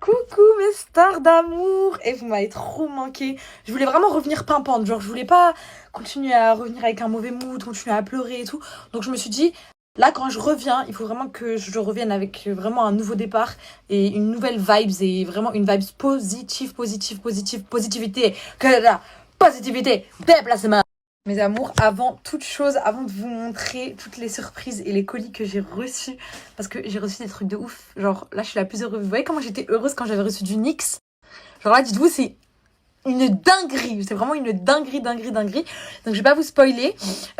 Coucou mes stars d'amour. Et vous m'avez trop manqué. Je voulais vraiment revenir pimpante. Genre je voulais pas continuer à revenir avec un mauvais mood, continuer à pleurer et tout. Donc je me suis dit, là quand je reviens, il faut vraiment que je revienne avec vraiment un nouveau départ et une nouvelle vibes et vraiment une vibes positivité. Que la positivité, déplacement. Mes amours, avant toute chose, avant de vous montrer toutes les surprises et les colis que j'ai reçus, parce que j'ai reçu des trucs de ouf. Genre là, je suis la plus heureuse. Vous voyez comment j'étais heureuse quand j'avais reçu du NYX? Genre là, dites-vous, c'est une dinguerie. C'est vraiment une dinguerie. Donc je vais pas vous spoiler.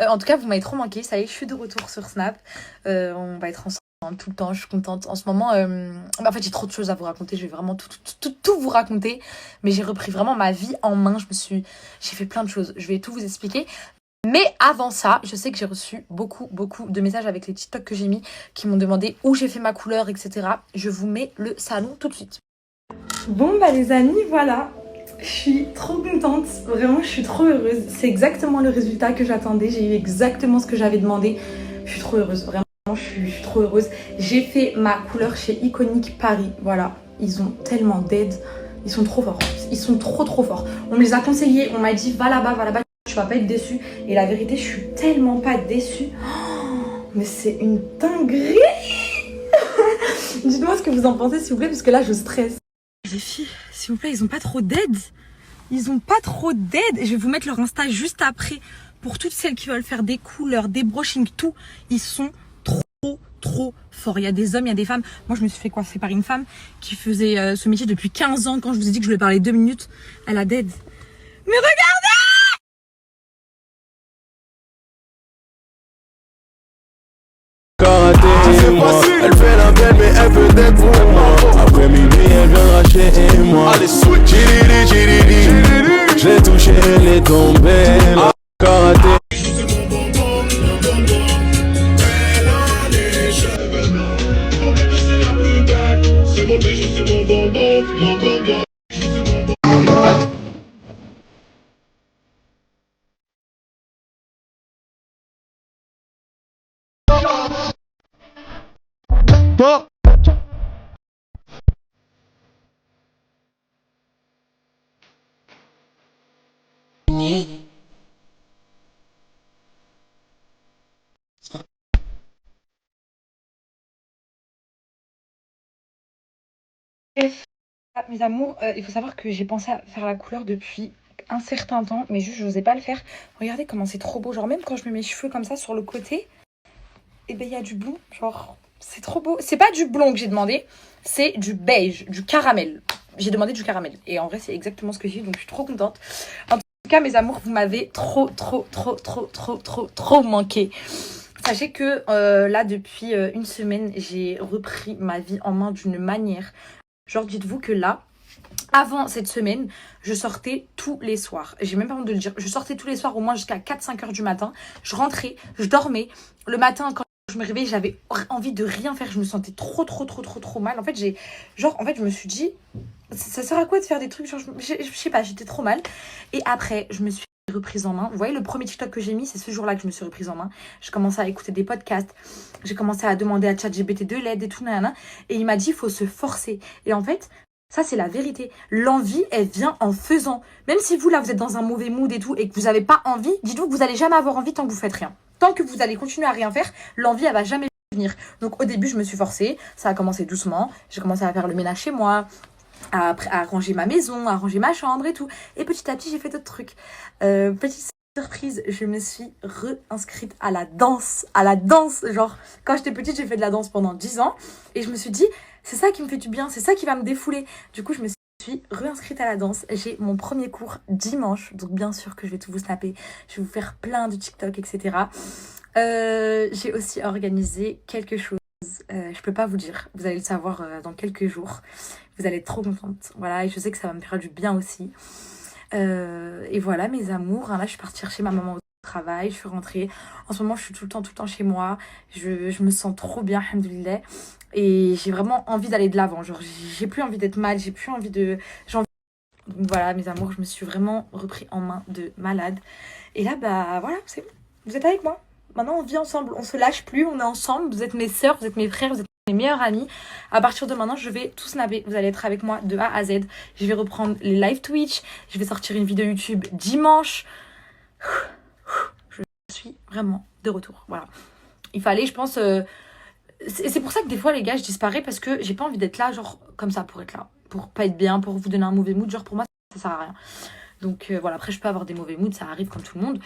En tout cas, vous m'avez trop manqué. Ça y est, je suis de retour sur Snap. On va être ensemble tout le temps. Je suis contente. En ce moment, en fait, j'ai trop de choses à vous raconter. Je vais vraiment tout vous raconter. Mais j'ai repris vraiment ma vie en main. J'ai fait plein de choses. Je vais tout vous expliquer. Mais avant ça, je sais que j'ai reçu beaucoup de messages avec les TikTok que j'ai mis qui m'ont demandé où j'ai fait ma couleur, etc. Je vous mets le salon tout de suite. Bon bah les amis, voilà. Je suis trop contente. Vraiment, je suis trop heureuse. C'est exactement le résultat que j'attendais. J'ai eu exactement ce que j'avais demandé. Je suis trop heureuse. Vraiment, je suis trop heureuse. J'ai fait ma couleur chez Iconic Paris. Voilà. Ils ont tellement d'aide. Ils sont trop forts. Ils sont trop forts. On me les a conseillés. On m'a dit va là-bas. Tu vas pas être déçue. Et la vérité, je suis tellement pas déçue. Oh, mais c'est une dinguerie. Dites-moi ce que vous en pensez, s'il vous plaît, parce que là, je stresse. Les filles, s'il vous plaît, ils ont pas trop d'aide. Ils ont pas trop d'aide. Et je vais vous mettre leur Insta juste après. Pour toutes celles qui veulent faire des couleurs, des brushings, tout. Ils sont trop forts. Il y a des hommes, il y a des femmes. Moi, je me suis fait coiffer par une femme qui faisait ce métier depuis 15 ans. Quand je vous ai dit que je voulais parler 2 minutes, elle a d'aide. Mais regardez! Elle fait la belle mais elle veut d'être pour moi. Après minuit elle viendra chez moi. Allez switch, je l'ai touché, elle est tombée. Karaté. Bon. Mes amours, il faut savoir que j'ai pensé à faire la couleur depuis un certain temps, mais juste je n'osais pas le faire. Regardez comment c'est trop beau, genre même quand je mets mes cheveux comme ça sur le côté, et ben il y a du blond, genre c'est trop beau. C'est pas du blond que j'ai demandé, c'est du beige, du caramel. J'ai demandé du caramel et en vrai c'est exactement ce que j'ai eu, donc je suis trop contente. En tout cas mes amours, vous m'avez trop manqué. Sachez que là depuis une semaine, j'ai repris ma vie en main d'une manière. Genre, dites-vous que là, avant cette semaine, je sortais tous les soirs. J'ai même pas honte de le dire. Je sortais tous les soirs au moins jusqu'à 4-5 heures du matin. Je rentrais, je dormais. Le matin, quand je me réveillais, j'avais envie de rien faire. Je me sentais trop mal. En fait, je me suis dit, ça sert à quoi de faire des trucs? Genre, je sais pas, j'étais trop mal. Et après, je me suis reprise en main. Vous voyez, le premier TikTok que j'ai mis, c'est ce jour-là que je me suis reprise en main. J'ai commencé à écouter des podcasts. J'ai commencé à demander à ChatGPT de l'aide et tout, nanana. Et il m'a dit, il faut se forcer. Et en fait, ça, c'est la vérité. L'envie, elle vient en faisant. Même si vous, là, vous êtes dans un mauvais mood et tout, et que vous n'avez pas envie, dites-vous que vous n'allez jamais avoir envie tant que vous faites rien. Tant que vous allez continuer à rien faire, l'envie, elle va jamais venir. Donc, au début, je me suis forcée. Ça a commencé doucement. J'ai commencé à faire le ménage chez moi, à ranger ma maison, à ranger ma chambre et tout. Et petit à petit, j'ai fait d'autres trucs. Petite surprise, je me suis réinscrite à la danse. Genre, quand j'étais petite, j'ai fait de la danse pendant 10 ans. Et je me suis dit, c'est ça qui me fait du bien, c'est ça qui va me défouler. Du coup, je me suis réinscrite à la danse. J'ai mon premier cours dimanche. Donc, bien sûr que je vais tout vous snapper. Je vais vous faire plein de TikTok, etc. J'ai aussi organisé quelque chose. Je peux pas vous dire. Vous allez le savoir dans quelques jours. Vous allez être trop contente. Voilà, et je sais que ça va me faire du bien aussi. Et voilà mes amours, hein, là je suis partie chercher ma maman au travail, je suis rentrée. En ce moment je suis tout le temps chez moi. Je me sens trop bien, alhamdoulilah. Et j'ai vraiment envie d'aller de l'avant. Genre j'ai plus envie d'être mal, j'ai plus envie de... Donc voilà mes amours, je me suis vraiment repris en main de malade. Et là bah voilà, c'est bon. Vous êtes avec moi. Maintenant on vit ensemble, on se lâche plus, on est ensemble. Vous êtes mes sœurs, vous êtes mes frères, vous êtes mes meilleurs amis. À partir de maintenant, je vais tout snapper. Vous allez être avec moi de A à Z. Je vais reprendre les live Twitch. Je vais sortir une vidéo YouTube dimanche. Je suis vraiment de retour. Voilà. Il fallait, je pense... C'est pour ça que des fois, les gars, je disparais parce que j'ai pas envie d'être là, genre, comme ça, pour être là. Pour pas être bien, pour vous donner un mauvais mood. Genre, pour moi, ça sert à rien. Donc, voilà. Après, je peux avoir des mauvais moods. Ça arrive comme tout le monde.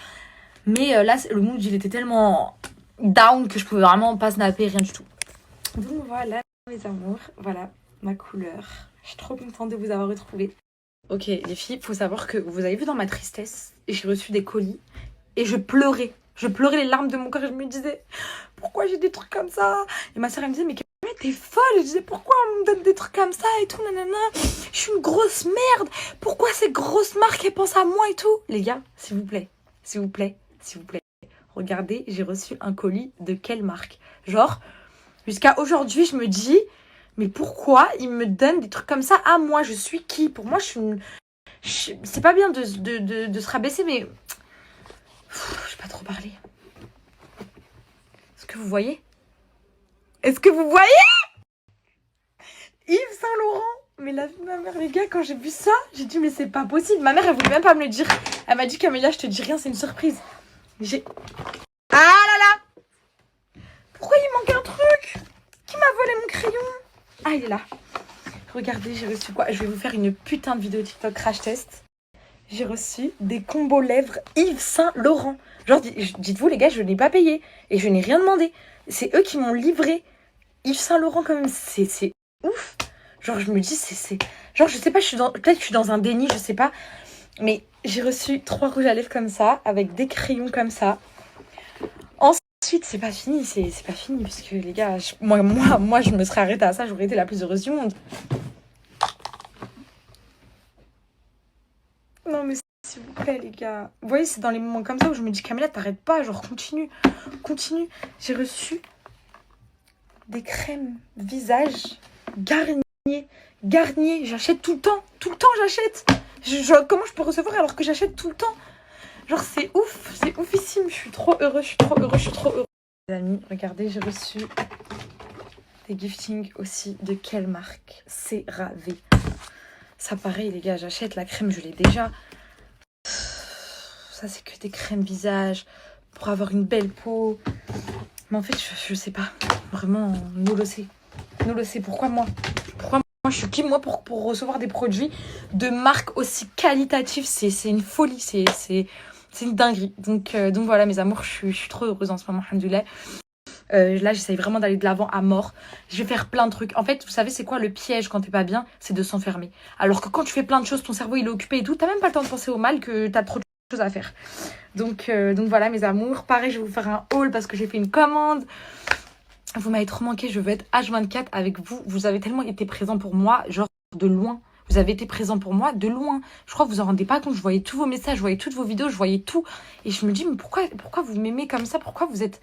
Mais là, le mood, il était tellement down que je pouvais vraiment pas snapper, rien du tout. Donc voilà mes amours, voilà ma couleur. Je suis trop contente de vous avoir retrouvés. Ok les filles, faut savoir que vous avez vu dans ma tristesse, j'ai reçu des colis et je pleurais. Je pleurais les larmes de mon corps et je me disais pourquoi j'ai des trucs comme ça. Et ma soeur elle me disait mais t'es folle. Je disais pourquoi on me donne des trucs comme ça et tout nanana. Je suis une grosse merde. Pourquoi ces grosses marques elles pensent à moi et tout. Les gars, s'il vous plaît, s'il vous plaît, s'il vous plaît. Regardez, j'ai reçu un colis de quelle marque? Genre jusqu'à aujourd'hui, je me dis, mais pourquoi ils me donnent des trucs comme ça à moi? Je suis qui? Pour moi, je suis une... C'est pas bien de se rabaisser, mais... je vais pas trop parler. Est-ce que vous voyez? Est-ce que vous voyez? Yves Saint Laurent. Mais la vie de ma mère, les gars, quand j'ai vu ça, j'ai dit, mais c'est pas possible. Ma mère, elle voulait même pas me le dire. Elle m'a dit, Camélia, je te dis rien, c'est une surprise. J'ai... Ah là là! Pourquoi il manque un truc? Qui m'a volé mon crayon? Ah, il est là. Regardez, j'ai reçu quoi? Je vais vous faire une putain de vidéo TikTok crash test. J'ai reçu des combos lèvres Yves Saint Laurent. Genre, dites-vous les gars, je n'ai pas payé. Et je n'ai rien demandé. C'est eux qui m'ont livré Yves Saint Laurent quand même. C'est ouf. Genre, je me dis, c'est... Genre, je sais pas, peut-être que je suis dans un déni, je sais pas. Mais j'ai reçu 3 rouges à lèvres comme ça, avec des crayons comme ça. Ensuite, c'est pas fini, c'est pas fini, parce que les gars, moi, je me serais arrêtée à ça, j'aurais été la plus heureuse du monde. Non, mais s'il vous plaît, les gars. Vous voyez, c'est dans les moments comme ça où je me dis, Camélia, t'arrêtes pas, genre, continue, continue. J'ai reçu des crèmes visage Garnier. J'achète tout le temps, j'achète. Comment je peux recevoir alors que j'achète tout le temps? Genre, c'est oufissime. Je suis trop heureuse. Les amis, regardez, j'ai reçu des giftings aussi. De quelle marque? CeraVe. Ça, pareil, les gars, j'achète la crème, je l'ai déjà. Ça, c'est que des crèmes visage pour avoir une belle peau. Mais en fait, je sais pas. Vraiment, nous le sait. Pourquoi moi? Je suis qui, moi, pour recevoir des produits de marque aussi qualitative? C'est une folie. C'est une dinguerie. Donc voilà, mes amours, je suis trop heureuse en ce moment, alhamdoulilah. Là, j'essaye vraiment d'aller de l'avant à mort. Je vais faire plein de trucs. En fait, vous savez, c'est quoi le piège quand t'es pas bien? C'est de s'enfermer. Alors que quand tu fais plein de choses, ton cerveau, il est occupé et tout. T'as même pas le temps de penser au mal, que t'as trop de choses à faire. Donc voilà, mes amours. Pareil, je vais vous faire un haul parce que j'ai fait une commande. Vous m'avez trop manqué. Je veux être H24 avec vous. Vous avez tellement été présent pour moi, genre de loin. Vous avez été présent pour moi de loin. Je crois que vous en rendez pas compte. Je voyais tous vos messages, je voyais toutes vos vidéos, je voyais tout. Et je me dis, mais pourquoi vous m'aimez comme ça? Pourquoi vous êtes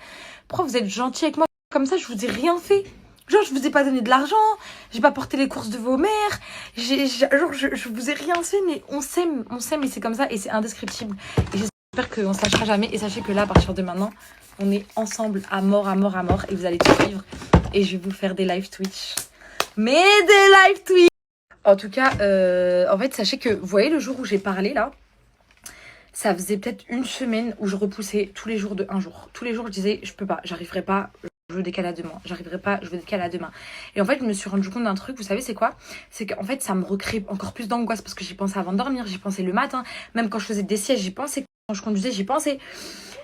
gentil avec moi comme ça? Je vous ai rien fait. Genre, je vous ai pas donné de l'argent. J'ai pas porté les courses de vos mères. Je vous ai rien fait, mais on s'aime et c'est comme ça et c'est indescriptible. Et j'espère qu'on se lâchera jamais. Et sachez que là, à partir de maintenant, on est ensemble à mort. Et vous allez tout suivre. Et je vais vous faire des live Twitch. Mais des live Twitch! En tout cas, en fait, sachez que, vous voyez, le jour où j'ai parlé, là, ça faisait peut-être une semaine où je repoussais tous les jours de un jour. Tous les jours, je disais, je peux pas, j'arriverai pas, je veux décaler à demain. J'arriverai pas, je veux décaler à demain. Et en fait, je me suis rendu compte d'un truc, vous savez, c'est quoi? C'est qu'en fait, ça me recrée encore plus d'angoisse parce que j'y pensais avant de dormir, j'y pensais le matin, même quand je faisais des sièges, j'y pensais, quand je conduisais, j'y pensais.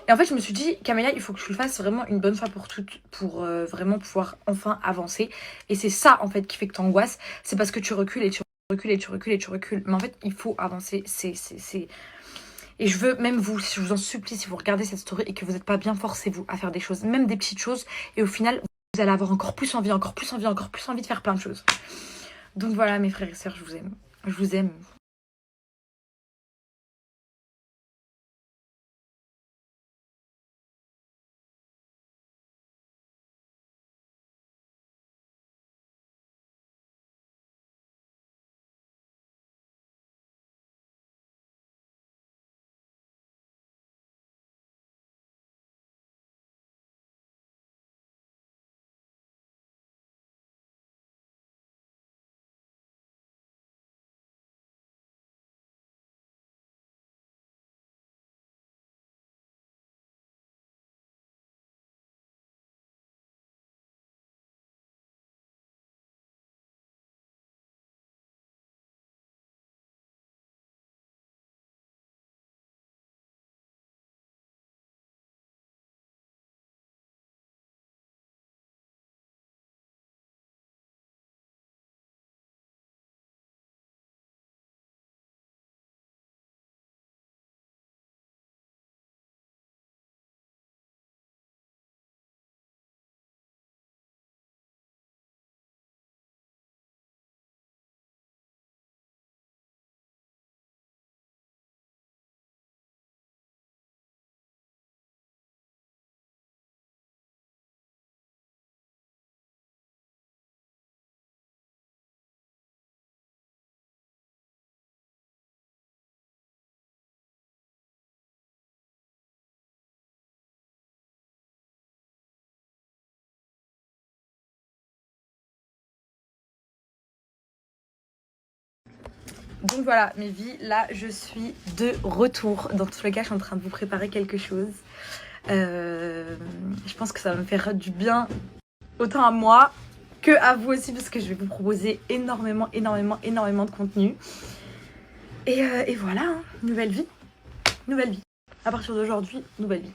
Et en fait, je me suis dit, Camélia, il faut que je le fasse vraiment une bonne fois pour toutes, pour vraiment pouvoir enfin avancer. Et c'est ça, en fait, qui fait que t'angoisses. C'est parce que tu recules et tu recules. Mais en fait, il faut avancer. Et je veux, même vous, je vous en supplie, si vous regardez cette story et que vous n'êtes pas bien, forcez-vous à faire des choses, même des petites choses. Et au final, vous allez avoir encore plus envie de faire plein de choses. Donc voilà, mes frères et sœurs, je vous aime. Je vous aime. Donc voilà mes vies, là je suis de retour. Dans tous les cas je suis en train de vous préparer quelque chose. Je pense que ça va me faire du bien autant à moi que à vous aussi, parce que je vais vous proposer énormément de contenu. Et voilà, hein, nouvelle vie. À partir d'aujourd'hui, nouvelle vie.